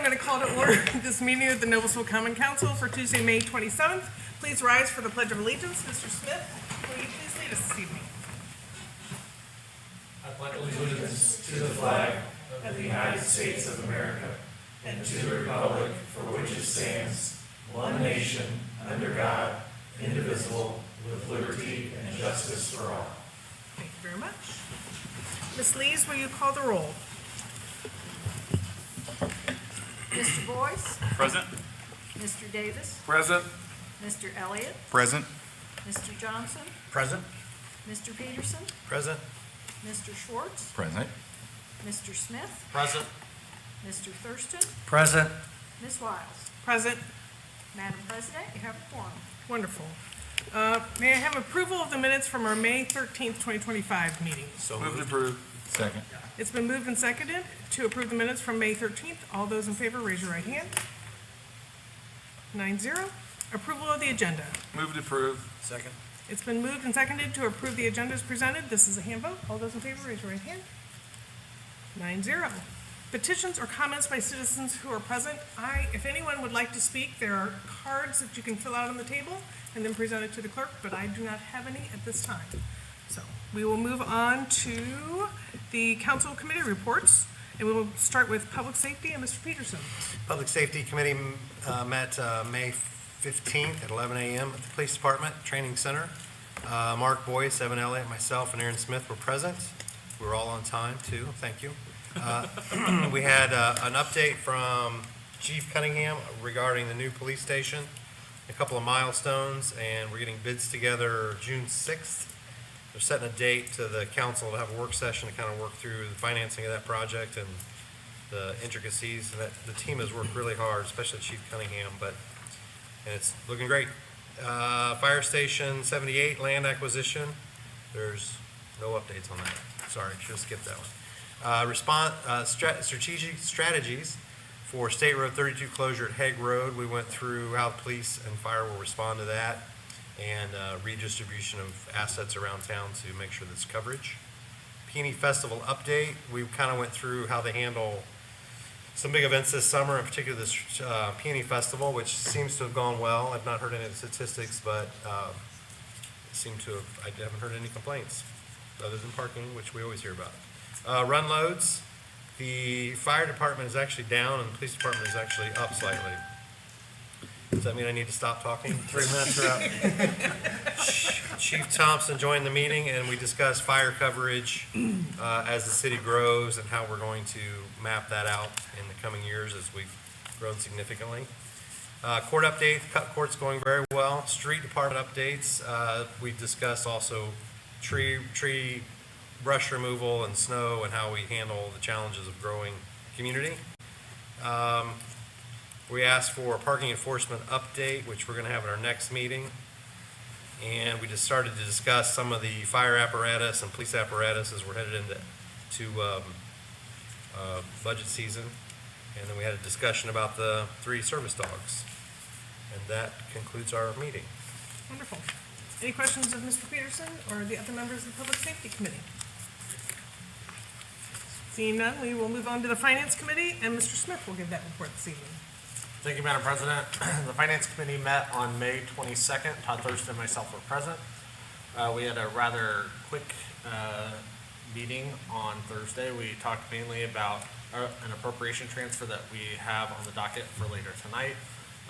going to call to order this meeting of the Noblesville Common Council for Tuesday, May 27th. Please rise for the Pledge of Allegiance. Mr. Smith, will you please lead us this evening? I pledge allegiance to the flag of the United States of America and to the republic for which it stands, one nation, under God, indivisible, with liberty and justice for all. Thank you very much. Ms. Lees, will you call the roll? Mr. Boyce? Present. Mr. Davis? Present. Mr. Elliott? Present. Mr. Johnson? Present. Mr. Peterson? Present. Mr. Schwartz? Present. Mr. Smith? Present. Mr. Thurston? Present. Ms. Wiles? Present. Madam President, you have a quorum. Wonderful. May I have approval of the minutes from our May 13th, 2025 meeting? So moved. Approved. Second. It's been moved and seconded to approve the minutes from May 13th. All those in favor, raise your right hand. 9-0. Approval of the agenda. Moved. Approved. Second. It's been moved and seconded to approve the agenda as presented. This is a hand vote. All those in favor, raise your right hand. 9-0. Petitions or comments by citizens who are present. If anyone would like to speak, there are cards that you can fill out on the table and then present it to the clerk, but I do not have any at this time. So we will move on to the council committee reports, and we will start with public safety and Mr. Peterson. Public Safety Committee met May 15th at 11 a.m. at the Police Department Training Center. Mark Boyce, Evan Elliott, myself, and Aaron Smith were present. We were all on time, too. Thank you. We had an update from Chief Cunningham regarding the new police station, a couple of milestones, and we're getting bids together June 6th. They're setting a date to the council to have a work session to kind of work through the financing of that project and the intricacies. And that the team has worked really hard, especially Chief Cunningham, and it's looking great. Fire Station 78 land acquisition. There's no updates on that. Sorry, should have skipped that one. Strategic strategies for State Road 32 closure at Hague Road. We went through how police and fire will respond to that, and redistribution of assets around town to make sure there's coverage. Peony Festival update. We kind of went through how they handle some big events this summer, in particular this Peony Festival, which seems to have gone well. I've not heard any of the statistics, but I haven't heard any complaints other than parking, which we always hear about. Run loads. The fire department is actually down and the police department is actually up slightly. Does that mean I need to stop talking? 3 minutes are up. Chief Thompson joined the meeting and we discussed fire coverage as the city grows and how we're going to map that out in the coming years as we've grown significantly. Court update, court's going very well. Street department updates. We discussed also tree brush removal and snow and how we handle the challenges of growing community. We asked for a parking enforcement update, which we're going to have at our next meeting. And we just started to discuss some of the fire apparatus and police apparatus as we're headed into budget season. And then we had a discussion about the 3 service dogs. And that concludes our meeting. Wonderful. Any questions of Mr. Peterson or the other members of the Public Safety Committee? Seeing none, we will move on to the Finance Committee, and Mr. Smith will give that report this evening. Thank you, Madam President. The Finance Committee met on May 22nd. Todd Thurston and myself were present. We had a rather quick meeting on Thursday. We talked mainly about an appropriation transfer that we have on the docket for later tonight.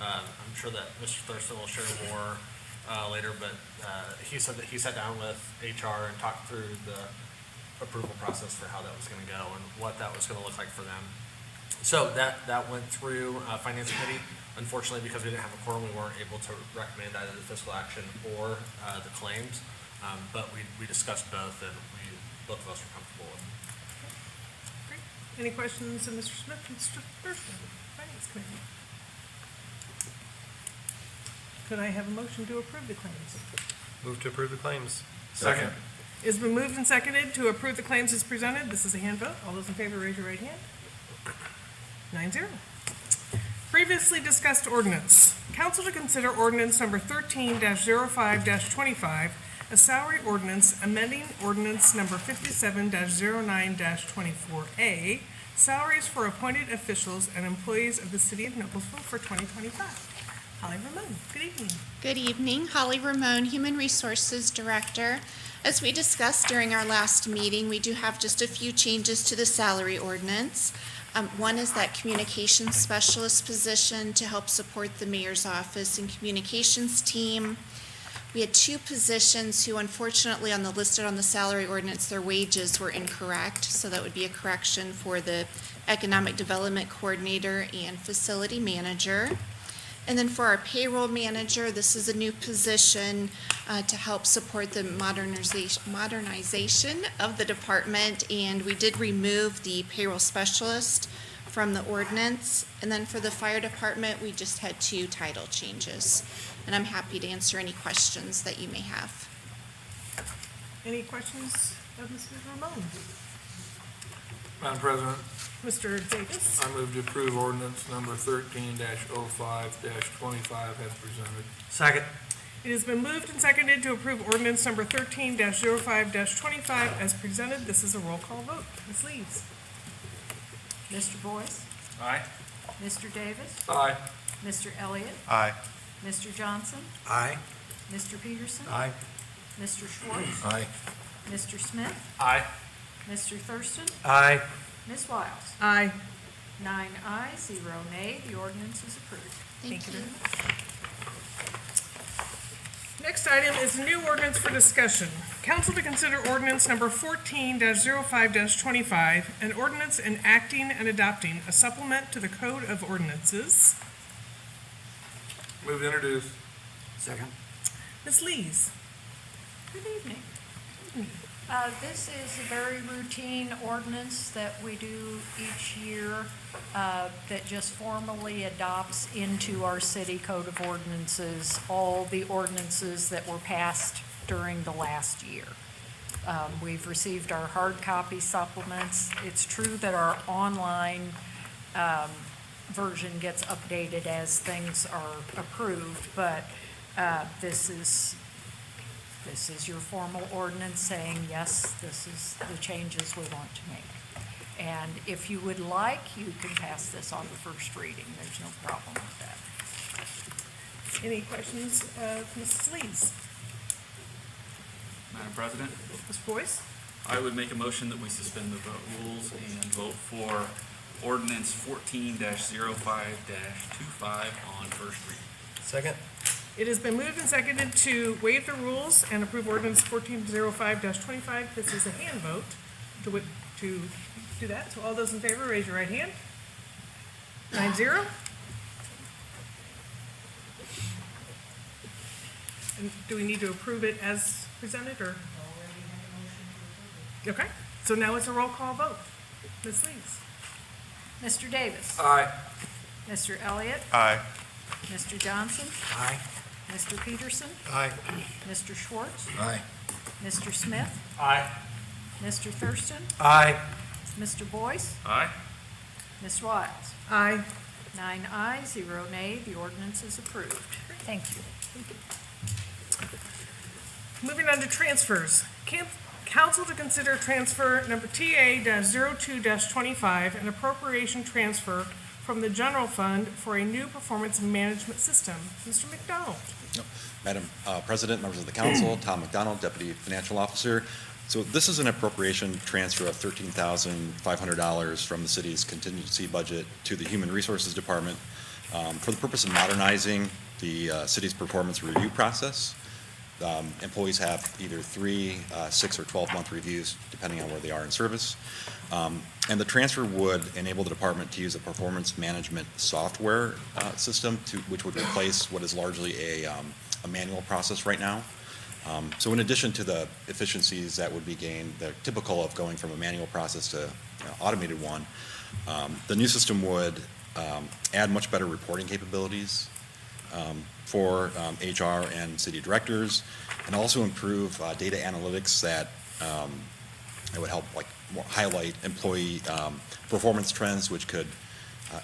I'm sure that Mr. Thurston will share more later, but he said that he sat down with HR and talked through the approval process for how that was going to go and what that was going to look like for them. So that went through Finance Committee. Unfortunately, because we didn't have a quorum, we weren't able to recommend either the fiscal action or the claims. But we discussed both, and both of us were comfortable with them. Great. Any questions of Mr. Smith and Mr. Thurston, Finance Committee? Could I have a motion to approve the claims? Move to approve the claims. Second. It's been moved and seconded to approve the claims as presented. This is a hand vote. All those in favor, raise your right hand. 9-0. Previously discussed ordinance. Council to consider ordinance number 13-05-25, a salary ordinance amending ordinance number 57-09-24A salaries for appointed officials and employees of the city of Noblesville for 2025. Holly Ramon, good evening. Good evening, Holly Ramon, Human Resources Director. As we discussed during our last meeting, we do have just a few changes to the salary ordinance. One is that communications specialist position to help support the mayor's office and communications team. We had two positions who unfortunately listed on the salary ordinance, their wages were incorrect. So that would be a correction for the economic development coordinator and facility manager. And then for our payroll manager, this is a new position to help support the modernization of the department. And we did remove the payroll specialist from the ordinance. And then for the fire department, we just had two title changes. And I'm happy to answer any questions that you may have. Any questions of Mrs. Ramon? Madam President, Mr. Davis? I move to approve ordinance number 13-05-25 as presented. Second. It has been moved and seconded to approve ordinance number 13-05-25 as presented. This is a roll call vote. Ms. Lees? Mr. Boyce? Aye. Mr. Davis? Aye. Mr. Elliott? Aye. Mr. Johnson? Aye. Mr. Peterson? Aye. Mr. Schwartz? Aye. Mr. Smith? Aye. Mr. Thurston? Aye. Ms. Wiles? Aye. 9 ayes, 0 nay. The ordinance is approved. Thank you. very much. Next item is a new ordinance for discussion. Council to consider ordinance number 14-05-25, an ordinance enacting and adopting a supplement to the Code of Ordinances. Move to introduce. Second. Ms. Lees? Good evening. This is a very routine ordinance that we do each year that just formally adopts into our city code of ordinances all the ordinances that were passed during the last year. We've received our hard copy supplements. It's true that our online version gets updated as things are approved, but this is your formal ordinance saying, yes, this is the changes we want to make. And if you would like, you can pass this on the first reading. There's no problem with that. Any questions of Mrs. Lees? Madam President, Ms. Boyce? I would make a motion that we suspend the rules and vote for ordinance 14-05-25 on first reading. Second. It has been moved and seconded to waive the rules and approve ordinance 14-05-25. This is a hand vote to do that. So all those in favor, raise your right hand. 9-0. And do we need to approve it as presented, or? Okay, so now it's a roll call vote. Ms. Lees? Mr. Davis? Aye. Mr. Elliott? Aye. Mr. Johnson? Aye. Mr. Peterson? Aye. Mr. Schwartz? Aye. Mr. Smith? Aye. Mr. Thurston? Aye. Mr. Boyce? Aye. Ms. Wiles? Aye. 9 ayes, 0 nay. The ordinance is approved. Thank you. Moving on to transfers. Council to consider transfer number TA-02-25, an appropriation transfer from the general fund for a new performance management system. Mr. McDonald. Madam President, members of the council, Tom McDonald, Deputy Financial Officer. So this is an appropriation transfer of $13,500 from the city's contingency budget to the Human Resources Department for the purpose of modernizing the city's performance review process. Employees have either 3, 6, or 12-month reviews, depending on where they are in service. And the transfer would enable the department to use a performance management software system which would replace what is largely a manual process right now. So in addition to the efficiencies that would be gained, they're typical of going from a manual process to automated one, the new system would add much better reporting capabilities for HR and city directors, and also improve data analytics that would help highlight employee performance trends, which could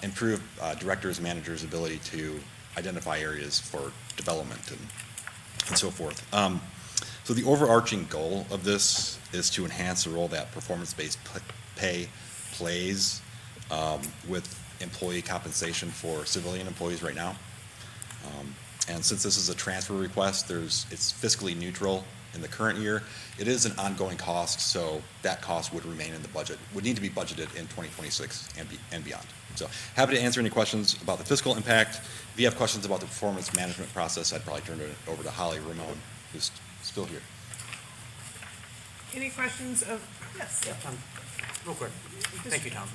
improve directors' and managers' ability to identify areas for development and so forth. So the overarching goal of this is to enhance the role that performance-based pay plays with employee compensation for civilian employees right now. And since this is a transfer request, it's fiscally neutral in the current year. It is an ongoing cost, so that cost would remain in the budget, would need to be budgeted in 2026 and beyond. So happy to answer any questions about the fiscal impact. If you have questions about the performance management process, I'd probably turn it over to Holly Ramon, who's still here. Any questions of, yes? Yeah, real quick. Thank you, Tom.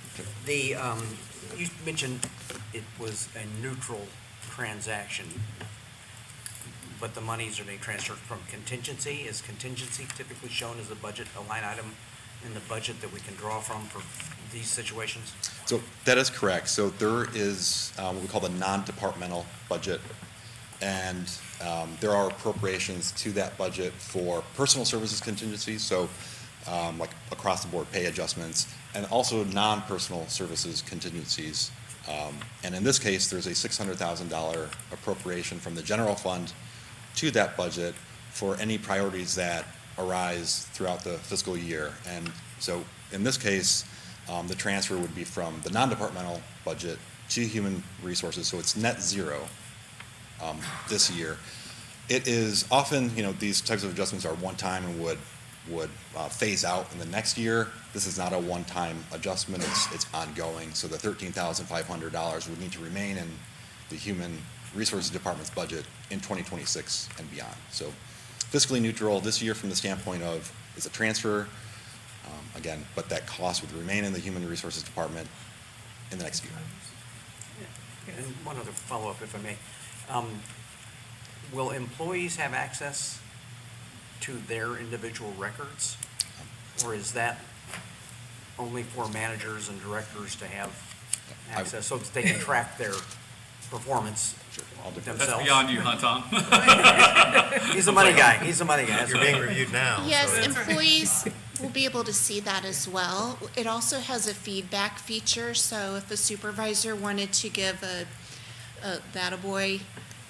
You mentioned it was a neutral transaction, but the monies are being transferred from contingency. Is contingency typically shown as a line item in the budget that we can draw from for these situations? So that is correct. So there is what we call the non-departmental budget, and there are appropriations to that budget for personal services contingencies, so like across the board pay adjustments, and also non-personal services contingencies. And in this case, there's a $600,000 appropriation from the general fund to that budget for any priorities that arise throughout the fiscal year. And so in this case, the transfer would be from the non-departmental budget to human resources, so it's net zero this year. It is often, these types of adjustments are one-time and would phase out in the next year. This is not a one-time adjustment, it's ongoing, so the $13,500 would need to remain in the Human Resources Department's budget in 2026 and beyond. So fiscally neutral this year from the standpoint of it's a transfer, again, but that cost would remain in the Human Resources Department in the next year. And one other follow-up, if I may. Will employees have access to their individual records? Or is that only for managers and directors to have access so that they can track their performance themselves? That's beyond you, huh, Tom? He's a money guy. He's a money guy. That's You're being reviewed now. Yes, so- employees will be able to see that as well. It also has a feedback feature, so if a supervisor wanted to give a attaboy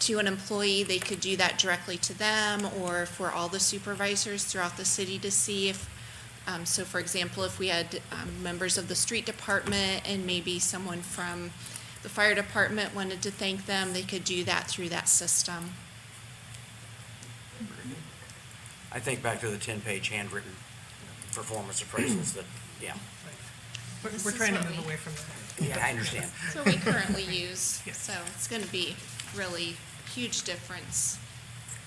to an employee, they could do that directly to them or for all the supervisors throughout the city to see if, so for example, if we had members of the street department and maybe someone from the fire department wanted to thank them, they could do that through that system. I think back to the 10-page handwritten performance appraisals that, yeah. We're trying to move away from that. Yeah, I understand. That's what we currently use, Yes. so it's going to be really huge difference.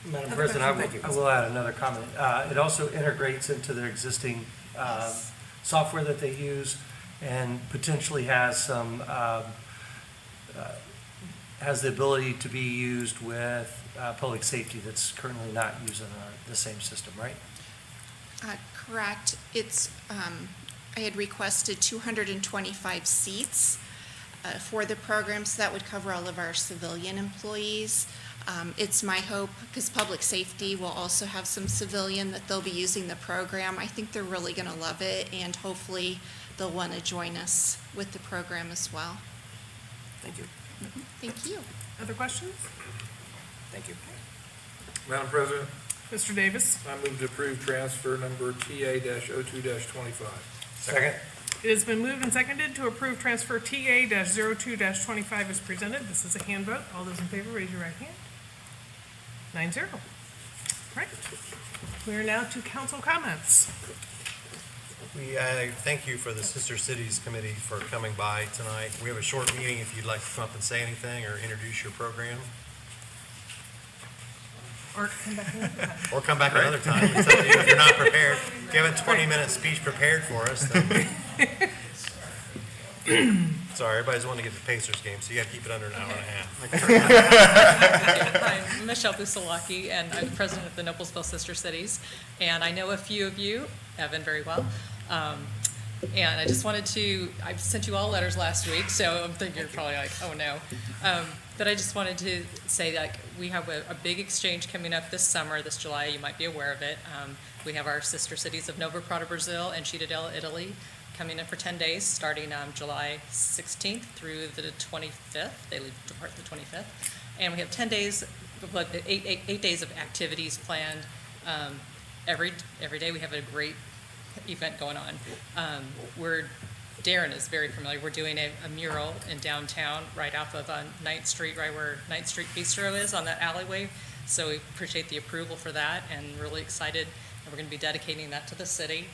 Madam Other President, question? I will add another comment. It also integrates into their existing software that they use and potentially has some, has the ability to be used with public safety that's currently not using the same system, right? Correct. It's, I had requested 225 seats for the program, so that would cover all of our civilian employees. It's my hope, because public safety will also have some civilian, that they'll be using the program. I think they're really going to love it, and hopefully they'll want to join us with the program as well. Thank you. Thank you. Other questions? Thank you. Madam President, Mr. Davis? I move to approve transfer number TA-02-25. Second. It has been moved and seconded to approve transfer TA-02-25 as presented. This is a hand vote. All those in favor, raise your right hand. 9-0. Right. We are now to council comments. We thank you for the Sister Cities Committee for coming by tonight. We have a short meeting if you'd like to come up and say anything or introduce your program. Or come back another time. Or come back another time. It's up to you if you're not prepared. If you have a 20-minute speech prepared for us, then. Sorry, everybody's wanting to get to the Pacers game, so you got to keep it under an hour and a half. Hi, I'm Michelle Busalaki, and I'm the president of the Noblesville Sister Cities. And I know a few of you, Evan, very well. And I just wanted to, I sent you all letters last week, so I'm thinking you're probably like, oh no. But I just wanted to say that we have a big exchange coming up this summer, this July. You might be aware of it. We have our sister cities of Nova Prata, Brazil, and Cittadella, Italy, coming in for 10 days, starting July 16th through the 25th. They depart the 25th. And we have 10 days, eight days of activities planned. Every day we have a great event going on. We're Darren is very familiar. We're doing a mural in downtown, right off of 9th Street, right where 9th Street Bistro is, on that alleyway. So we appreciate the approval for that, and really excited, and we're going to be dedicating that to the city.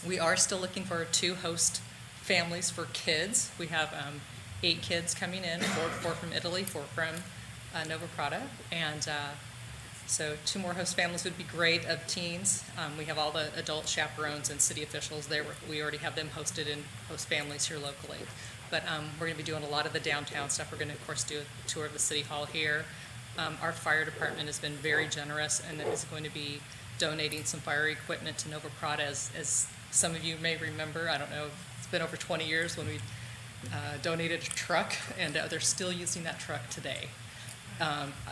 We are still looking for 2 host families for kids. We have 8 kids coming in, 4 from Italy, 4 from Nova Prada, and so 2 more host families would be great of teens. We have all the adult chaperones and city officials there. We already have them hosted in host families here locally. But we're going to be doing a lot of the downtown stuff. We're going to, of course, do a tour of the city hall here. Our fire department has been very generous and is going to be donating some fire equipment to Nova Prada. As some of you may remember, I don't know, it's been over 20 years when we donated a truck, and they're still using that truck today. And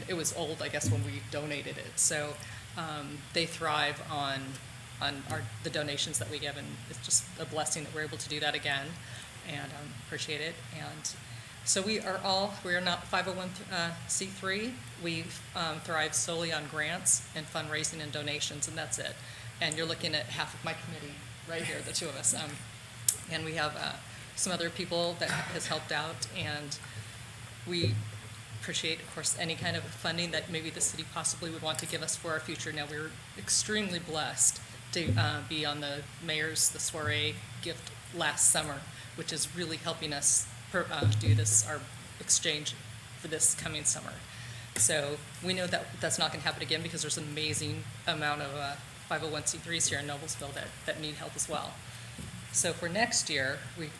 it was old, I guess, when we donated it. So they thrive on the donations that we give, and it's just a blessing that we're able to do that again, and appreciate it. And so we are not 501c3. We thrive solely on grants and fundraising and donations, and that's it. And you're looking at half of my committee right here, the 2 of us. And we have some other people that has helped out, and we appreciate, of course, any kind of funding that maybe the city possibly would want to give us for our future. Now, we're extremely blessed to be on the soiree gift last summer, which is really helping us do this, our exchange for this coming summer. So we know that that's not going to happen again, because there's an amazing amount of 501c3s here in Noblesville that need help as well. So for next year, we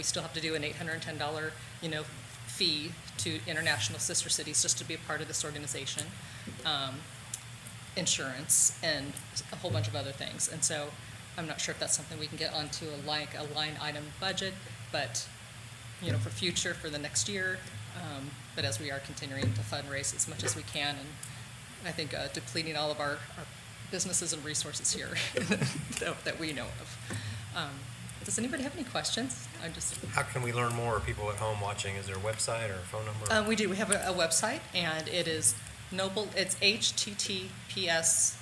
still have to do an $810, fee to international sister cities just to be a part of this organization, insurance, and a whole bunch of other things. And so I'm not sure if that's something we can get onto a line item budget, but for the next year. But as we are continuing to fundraise as much as we can, and I think depleting all of our businesses and resources here that we know of. Does anybody have any questions? How can we learn more? Are people at home watching? Is there a website or a phone number? We do. We have a website, and it is it's https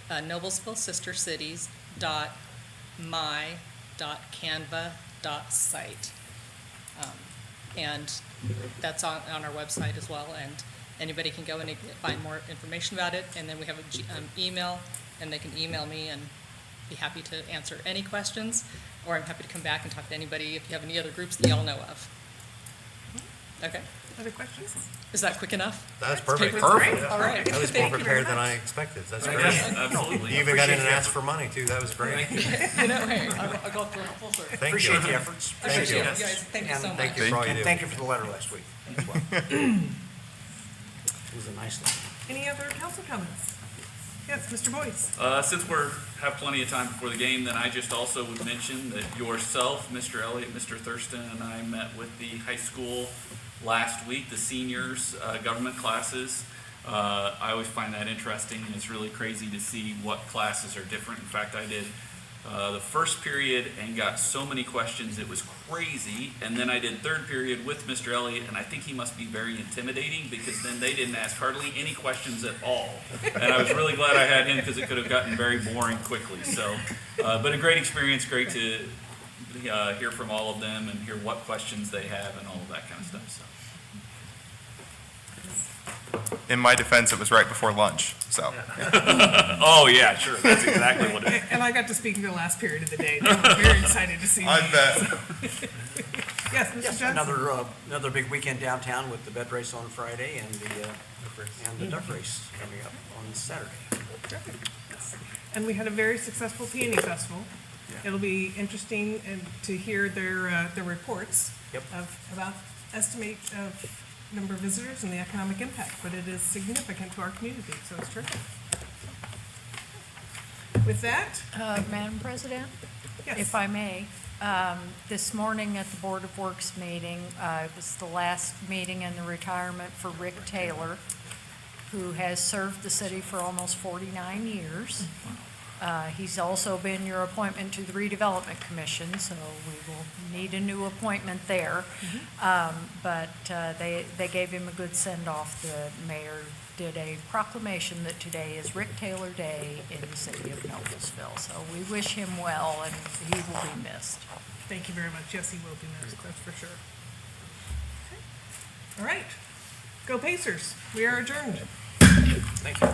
noblesvillesistercities.my.canva.site. And that's on our website as well, and anybody can go and find more information about it. And then we have an email, and they can email me and be happy to answer any questions, or I'm happy to come back and talk to anybody if you have any other groups that y'all know of. Okay. Other questions? Is that quick enough? That's perfect. Perfect. All right. I was more prepared than I expected. That's great. Absolutely. You even got in and asked for money, too. That was great. Hey, I'll go through a full circle. Thank Appreciate you. the efforts. I appreciate it, you guys. Thank you so much. Thank you for all you And do. thank you for the letter last week as well. It was a nice letter. Any other council comments? Yes, Mr. Boyce. Since have plenty of time before the game, then I just also would mention that yourself, Mr. Elliott, Mr. Thurston, and I met with the high school last week, the seniors, government classes. I always find that interesting, and it's really crazy to see what classes are different. In fact, I did the first period and got so many questions, it was crazy. And then I did third period with Mr. Elliott, and I think he must be very intimidating, because then they didn't ask hardly any questions at all. And I was really glad I had him, because it could have gotten very boring quickly. So, but a great experience, great to hear from all of them and hear what questions they have and all of that kind of stuff. So. In my defense, it was right before lunch, so. Oh, yeah, sure. That's exactly what it is. And I got to speak in the last period of the day. I'm very excited to see I you. bet. Yes, Mr. Johnson. Another big weekend downtown with the bed race on Friday and the duck race coming up on Saturday. And we had a very successful peony festival. It'll be interesting to hear their reports about estimate of number of visitors and the economic impact, but it is significant to our community, so it's terrific. With that, Madam President, yes. if I may, this morning at the Board of Works meeting, it was the last meeting in the retirement for Rick Taylor, who has served the city for almost 49 years. He's also been your appointment to the redevelopment commission, so we will need a new appointment there. But they gave him a good send-off. The mayor did a proclamation that today is Rick Taylor Day in the city of Noblesville. So we wish him well, and he will be missed. Thank you very much. Yes, he will be missed, that's for sure. Okay. All right. Go Pacers. We are adjourned. Thank you.